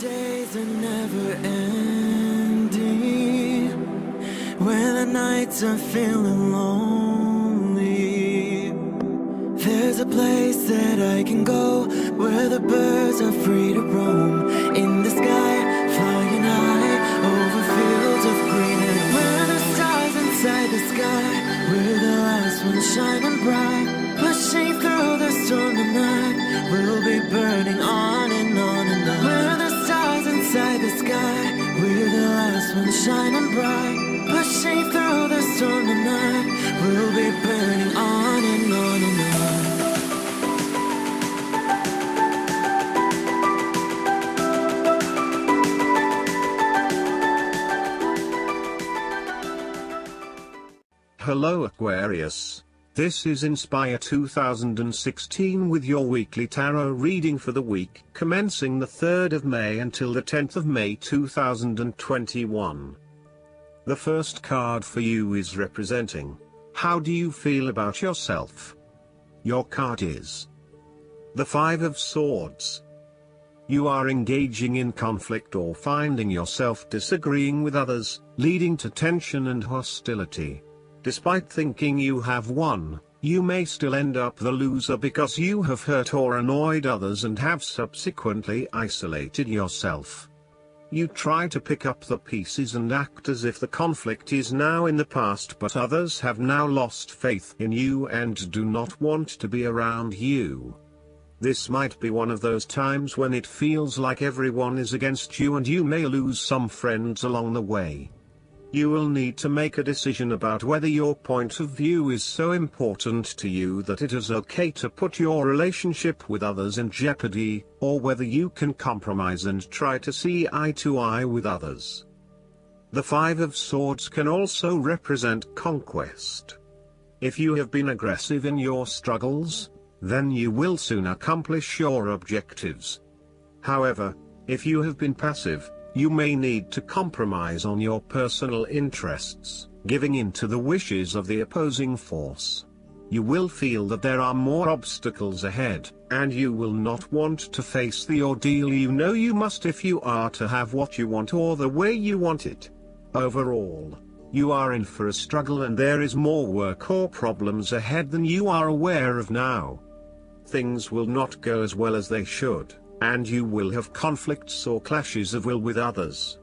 days are never ending, when the nights are feeling lonely. There's a place that I can go, where the birds are free to roam, in the sky, flying high, over fields of green. And where the stars inside the sky, we're the last ones shining bright, pushing through the storm tonight. We'll be burning on and on and on. We're the stars inside the sky, we're the last ones shining bright, pushing through the storm tonight. We'll be burning on and on and on. Hello Aquarius, this is Inspire 2016 with your weekly tarot reading for the week commencing the 3rd of May until the 10th of May 2021. The first card for you is representing, how do you feel about yourself? Your card is the 5 of Swords. You are engaging in conflict or finding yourself disagreeing with others, leading to tension and hostility. Despite thinking you have won, you may still end up the loser because you have hurt or annoyed others and have subsequently isolated yourself. You try to pick up the pieces and act as if the conflict is now in the past, but others have now lost faith in you and do not want to be around you. This might be one of those times when it feels like everyone is against you and you may lose some friends along the way. You will need to make a decision about whether your point of view is so important to you that it is okay to put your relationship with others in jeopardy, or whether you can compromise and try to see eye to eye with others. The 5 of Swords can also represent conquest. If you have been aggressive in your struggles, then you will soon accomplish your objectives. However, if you have been passive, you may need to compromise on your personal interests, giving in to the wishes of the opposing force. You will feel that there are more obstacles ahead, and you will not want to face the ordeal you know you must if you are to have what you want or the way you want it. Overall, you are in for a struggle and there is more work or problems ahead than you are aware of now. Things will not go as well as they should, and you will have conflicts or clashes of will with others.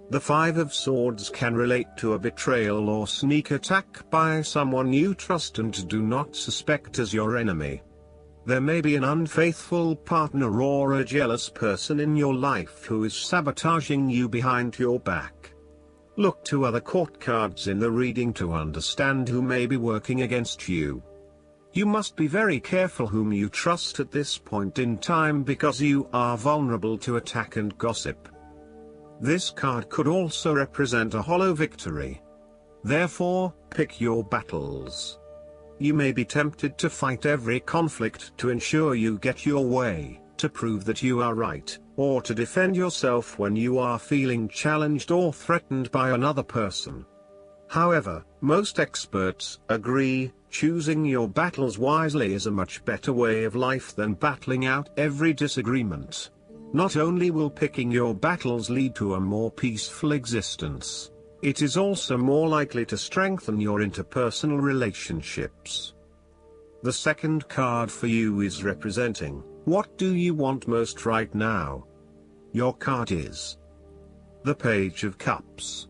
The 5 of Swords can relate to a betrayal or sneak attack by someone you trust and do not suspect as your enemy. There may be an unfaithful partner or a jealous person in your life who is sabotaging you behind your back. Look to other court cards in the reading to understand who may be working against you. You must be very careful whom you trust at this point in time because you are vulnerable to attack and gossip. This card could also represent a hollow victory. Therefore, pick your battles. You may be tempted to fight every conflict to ensure you get your way, to prove that you are right, or to defend yourself when you are feeling challenged or threatened by another person. However, most experts agree, choosing your battles wisely is a much better way of life than battling out every disagreement. Not only will picking your battles lead to a more peaceful existence, it is also more likely to strengthen your interpersonal relationships. The second card for you is representing, what do you want most right now? Your card is the Page of Cups.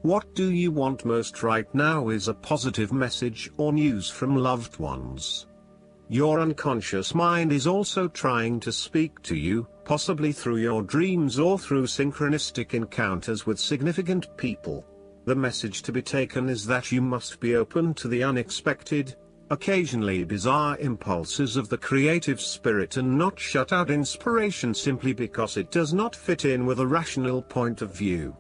What do you want most right now is a positive message or news from loved ones. Your unconscious mind is also trying to speak to you, possibly through your dreams or through synchronistic encounters with significant people. The message to be taken is that you must be open to the unexpected, occasionally bizarre impulses of the creative spirit and not shut out inspiration simply because it does not fit in with a rational point of view.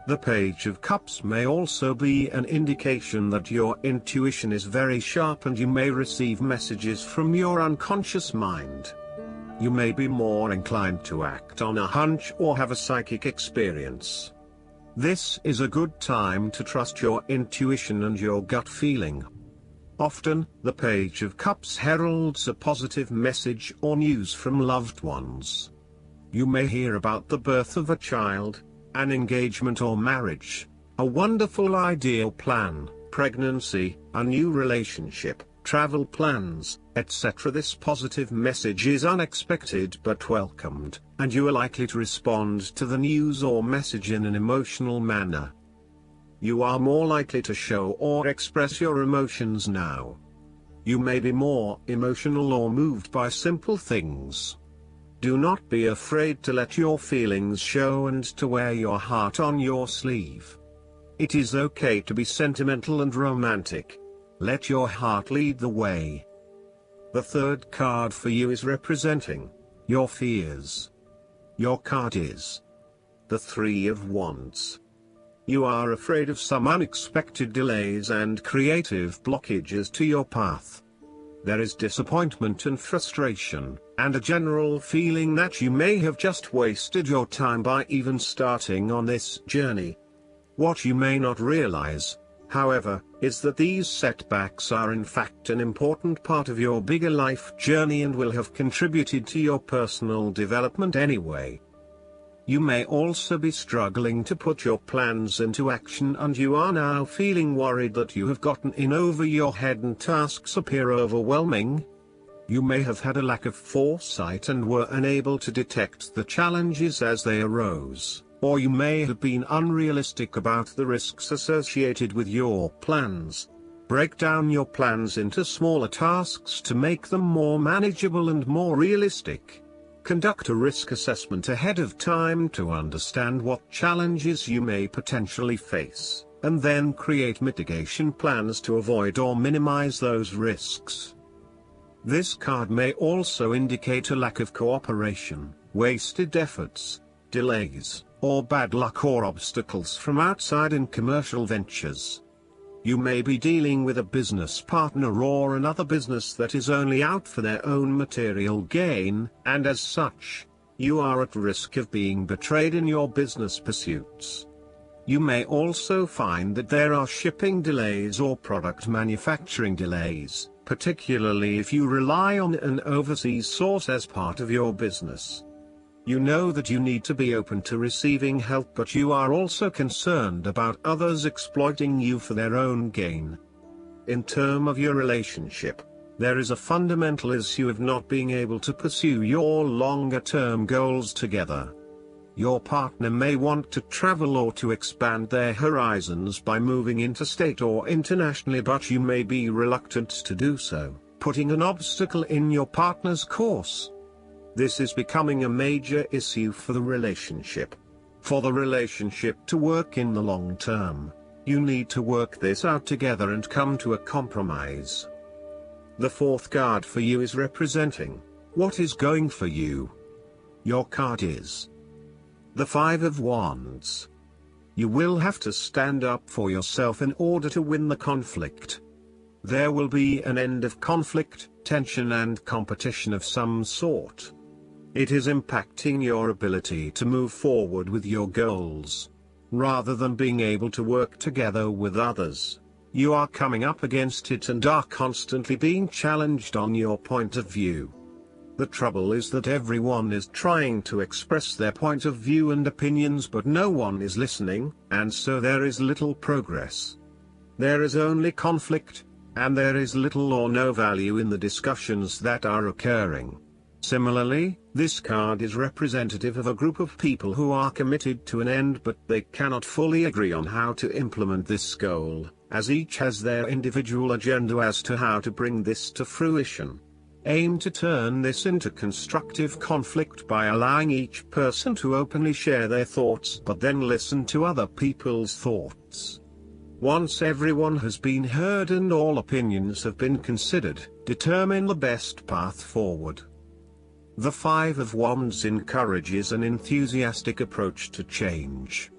The Page of Cups may also be an indication that your intuition is very sharp and you may receive messages from your unconscious mind. You may be more inclined to act on a hunch or have a psychic experience. This is a good time to trust your intuition and your gut feeling. Often, the Page of Cups heralds a positive message or news from loved ones. You may hear about the birth of a child, an engagement or marriage, a wonderful ideal plan, pregnancy, a new relationship, travel plans, etc. This positive message is unexpected but welcomed, and you are likely to respond to the news or message in an emotional manner. You are more likely to show or express your emotions now. You may be more emotional or moved by simple things. Do not be afraid to let your feelings show and to wear your heart on your sleeve. It is okay to be sentimental and romantic. Let your heart lead the way. The third card for you is representing your fears. Your card is the Three of Wands. You are afraid of some unexpected delays and creative blockages to your path. There is disappointment and frustration, and a general feeling that you may have just wasted your time by even starting on this journey. What you may not realize, however, is that these setbacks are in fact an important part of your bigger life journey and will have contributed to your personal development anyway. You may also be struggling to put your plans into action, and you are now feeling worried that you have gotten in over your head and tasks appear overwhelming. You may have had a lack of foresight and were unable to detect the challenges as they arose, or you may have been unrealistic about the risks associated with your plans. Break down your plans into smaller tasks to make them more manageable and more realistic. Conduct a risk assessment ahead of time to understand what challenges you may potentially face, and then create mitigation plans to avoid or minimize those risks. This card may also indicate a lack of cooperation, wasted efforts, delays, or bad luck or obstacles from outside in commercial ventures. You may be dealing with a business partner or another business that is only out for their own material gain, and as such, you are at risk of being betrayed in your business pursuits. You may also find that there are shipping delays or product manufacturing delays, particularly if you rely on an overseas source as part of your business. You know that you need to be open to receiving help, but you are also concerned about others exploiting you for their own gain. In terms of your relationship, there is a fundamental issue of not being able to pursue your longer-term goals together. Your partner may want to travel or to expand their horizons by moving interstate or internationally, but you may be reluctant to do so, putting an obstacle in your partner's course. This is becoming a major issue for the relationship. For the relationship to work in the long term, you need to work this out together and come to a compromise. The fourth card for you is representing what is going for you. Your card is the Five of Wands. You will have to stand up for yourself in order to win the conflict. There will be an end of conflict, tension and competition of some sort. It is impacting your ability to move forward with your goals. Rather than being able to work together with others, you are coming up against it and are constantly being challenged on your point of view. The trouble is that everyone is trying to express their point of view and opinions, but no one is listening, and so there is little progress. There is only conflict, and there is little or no value in the discussions that are occurring. Similarly, this card is representative of a group of people who are committed to an end, but they cannot fully agree on how to implement this goal, as each has their individual agenda as to how to bring this to fruition. Aim to turn this into constructive conflict by allowing each person to openly share their thoughts, but then listen to other people's thoughts. Once everyone has been heard and all opinions have been considered, determine the best path forward. The Five of Wands encourages an enthusiastic approach to change.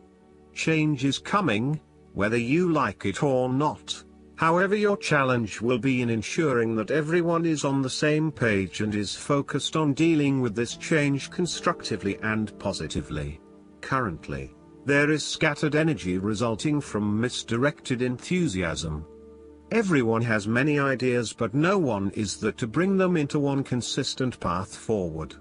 Change is coming, whether you like it or not. However, your challenge will be in ensuring that everyone is on the same page and is focused on dealing with this change constructively and positively. Currently, there is scattered energy resulting from misdirected enthusiasm. Everyone has many ideas, but no one is there to bring them into one consistent path forward.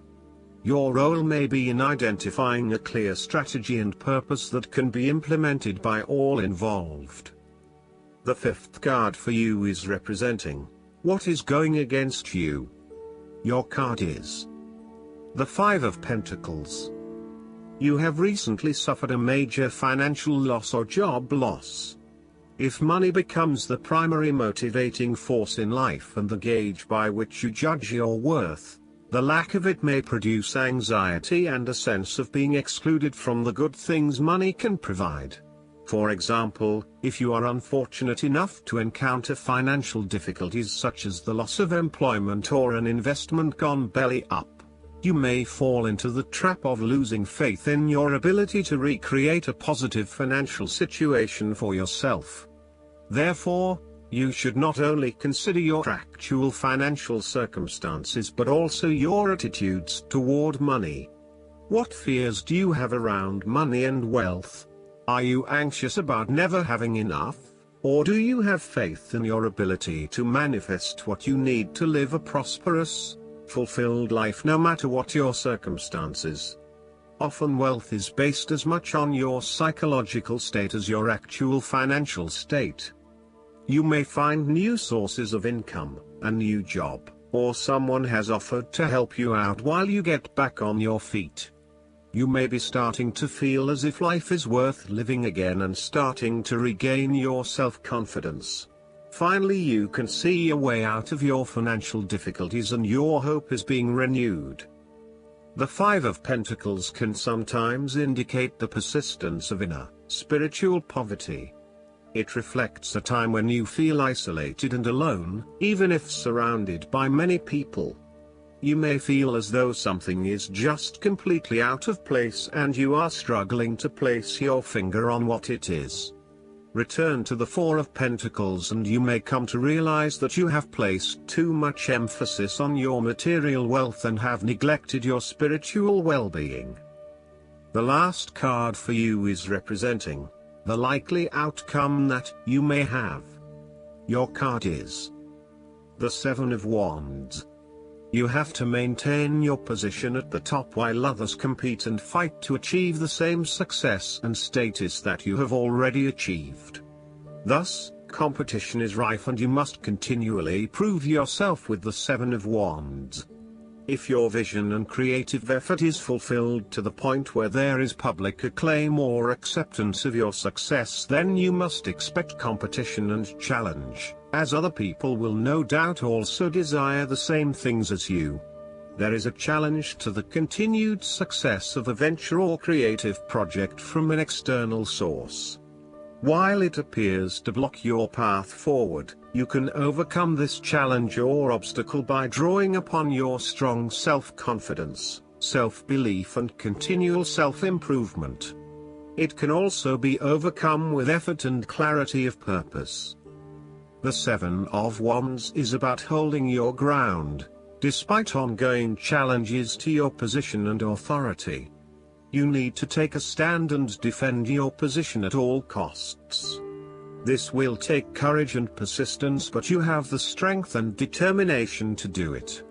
Your role may be in identifying a clear strategy and purpose that can be implemented by all involved. The fifth card for you is representing what is going against you. Your card is the Five of Pentacles. You have recently suffered a major financial loss or job loss. If money becomes the primary motivating force in life and the gauge by which you judge your worth, the lack of it may produce anxiety and a sense of being excluded from the good things money can provide. For example, if you are unfortunate enough to encounter financial difficulties such as the loss of employment or an investment gone belly up, you may fall into the trap of losing faith in your ability to recreate a positive financial situation for yourself. Therefore, you should not only consider your actual financial circumstances but also your attitudes toward money. What fears do you have around money and wealth? Are you anxious about never having enough, or do you have faith in your ability to manifest what you need to live a prosperous, fulfilled life no matter what your circumstances? Often wealth is based as much on your psychological state as your actual financial state. You may find new sources of income, a new job, or someone has offered to help you out while you get back on your feet. You may be starting to feel as if life is worth living again and starting to regain your self-confidence. Finally, you can see a way out of your financial difficulties and your hope is being renewed. The Five of Pentacles can sometimes indicate the persistence of inner, spiritual poverty. It reflects a time when you feel isolated and alone, even if surrounded by many people. You may feel as though something is just completely out of place and you are struggling to place your finger on what it is. Return to the Four of Pentacles and you may come to realize that you have placed too much emphasis on your material wealth and have neglected your spiritual well-being. The last card for you is representing the likely outcome that you may have. Your card is the Seven of Wands. You have to maintain your position at the top while others compete and fight to achieve the same success and status that you have already achieved. Thus, competition is rife and you must continually prove yourself with the Seven of Wands. If your vision and creative effort is fulfilled to the point where there is public acclaim or acceptance of your success, then you must expect competition and challenge, as other people will no doubt also desire the same things as you. There is a challenge to the continued success of a venture or creative project from an external source. While it appears to block your path forward, you can overcome this challenge or obstacle by drawing upon your strong self-confidence, self-belief and continual self-improvement. It can also be overcome with effort and clarity of purpose. The Seven of Wands is about holding your ground, despite ongoing challenges to your position and authority. You need to take a stand and defend your position at all costs. This will take courage and persistence, but you have the strength and determination to do it.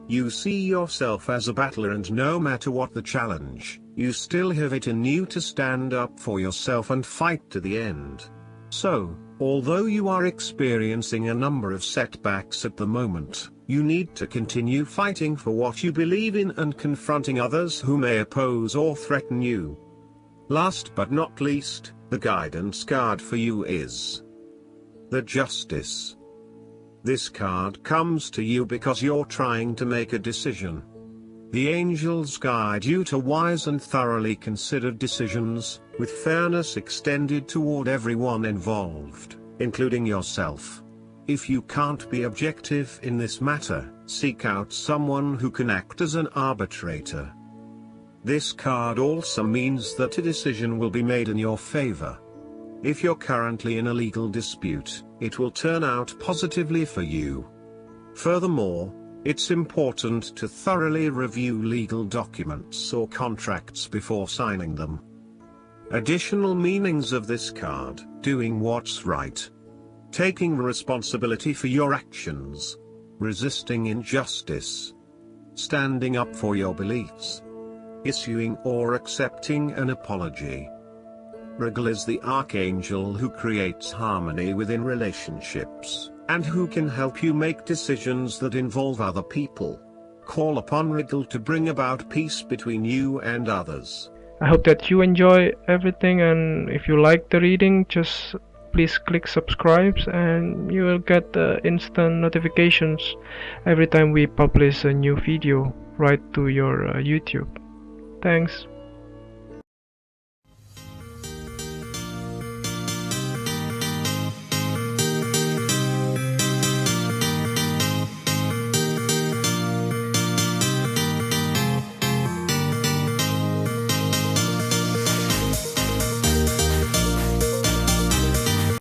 You see yourself as a battler and no matter what the challenge, you still have it in you to stand up for yourself and fight to the end. So, although you are experiencing a number of setbacks at the moment, you need to continue fighting for what you believe in and confronting others who may oppose or threaten you. Last but not least, the guidance card for you is the Justice. This card comes to you because you're trying to make a decision. The angels guide you to wise and thoroughly considered decisions, with fairness extended toward everyone involved, including yourself. If you can't be objective in this matter, seek out someone who can act as an arbitrator. This card also means that a decision will be made in your favor. If you're currently in a legal dispute, it will turn out positively for you. Furthermore, it's important to thoroughly review legal documents or contracts before signing them. Additional meanings of this card: doing what's right, taking responsibility for your actions, resisting injustice, standing up for your beliefs, issuing or accepting an apology. Regal is the archangel who creates harmony within relationships, and who can help you make decisions that involve other people. Call upon Regal to bring about peace between you and others. I hope that you enjoy everything, and if you like the reading, just please click subscribe and you will get instant notifications every time we publish a new video right to your YouTube. Thanks.